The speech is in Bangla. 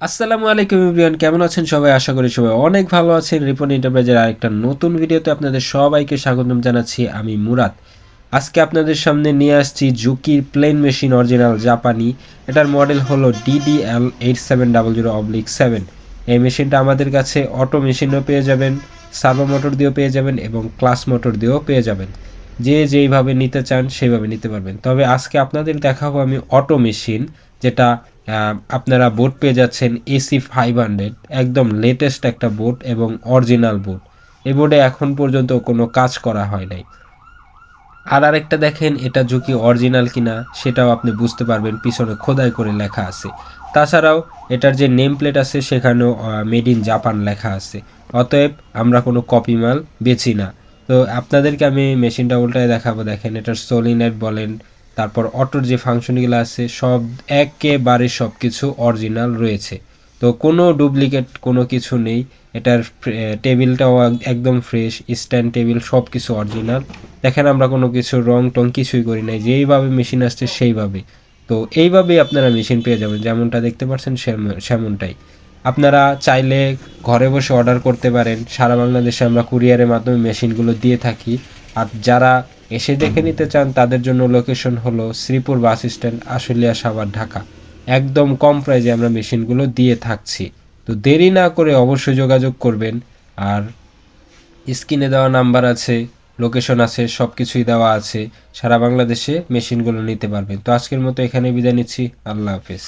আসসালামু আলাইকুম এভরিওয়ান, কেমন আছেন সবাই? আশা করি সবাই অনেক ভালো আছেন। রিপন এন্টারপ্রাইজের আরেকটা নতুন ভিডিওতে আপনাদের সবাইকে স্বাগতম জানাচ্ছি। আমি মুরাদ। আজকে আপনাদের সামনে নিয়ে আসছি জুকির প্লেন মেশিন অরিজিনাল জাপানি। এটার মডেল হলো DDL8700/7। এই মেশিনটা আমাদের কাছে অটো মেশিনও পেয়ে যাবেন, সার্ভো মোটর দিয়েও পেয়ে যাবেন এবং ক্লাস মোটর দিয়েও পেয়ে যাবেন। যে যেইভাবে নিতে চান সেইভাবে নিতে পারবেন। তবে আজকে আপনাদের দেখাবো আমি অটো মেশিন, যেটা আপনারা বোট পেয়ে যাচ্ছেন AC500, একদম লেটেস্ট একটা বোট এবং অরিজিনাল বোট। এই বোর্ডে এখন পর্যন্ত কোনো কাজ করা হয় নাই। আর আরেকটা দেখেন, এটা ঝুঁকি অরিজিনাল কিনা সেটাও আপনি বুঝতে পারবেন, পিছনে খোদাই করে লেখা আছে। তাছাড়াও এটার যে নেম প্লেট আছে সেখানেও মেড ইন জাপান লেখা আছে। অতএব আমরা কোনো কপি মাল বেচি না। তো আপনাদেরকে আমি মেশিনটা উল্টায় দেখাবো। দেখেন, এটার সোলিনেট বলেন, তারপর অটোর যে ফাংশনগুলো আছে সব একেবারে সব কিছু অরিজিনাল রয়েছে। তো কোনো ডুপ্লিকেট কোনো কিছু নেই। এটার টেবিলটাও একদম ফ্রেশ, স্ট্যান্ড টেবিল সব কিছু অরিজিনাল। দেখেন, আমরা কোনো কিছু রং টং কিছুই করি নাই, যেইভাবে মেশিন আসছে সেইভাবে। তো এইভাবেই আপনারা মেশিন পেয়ে যাবেন, যেমনটা দেখতে পাচ্ছেন সেমনটাই। আপনারা চাইলে ঘরে বসে অর্ডার করতে পারেন। সারা বাংলাদেশে আমরা কুরিয়ারের মাধ্যমে মেশিনগুলো দিয়ে থাকি। আর যারা এসে দেখে নিতে চান তাদের জন্য লোকেশন হলো শ্রীপুর বাস স্ট্যান্ড, আশুলিয়া, সাভার, ঢাকা। একদম কম প্রাইজে আমরা মেশিনগুলো দিয়ে থাকছি। তো দেরি না করে অবশ্যই যোগাযোগ করবেন। আর স্ক্রিনে দেওয়া নাম্বার আছে, লোকেশন আছে, সব কিছুই দেওয়া আছে। সারা বাংলাদেশে মেশিনগুলো নিতে পারবেন। তো আজকের মতো এখানে বিদায় নিচ্ছি। আল্লাহ হাফেজ।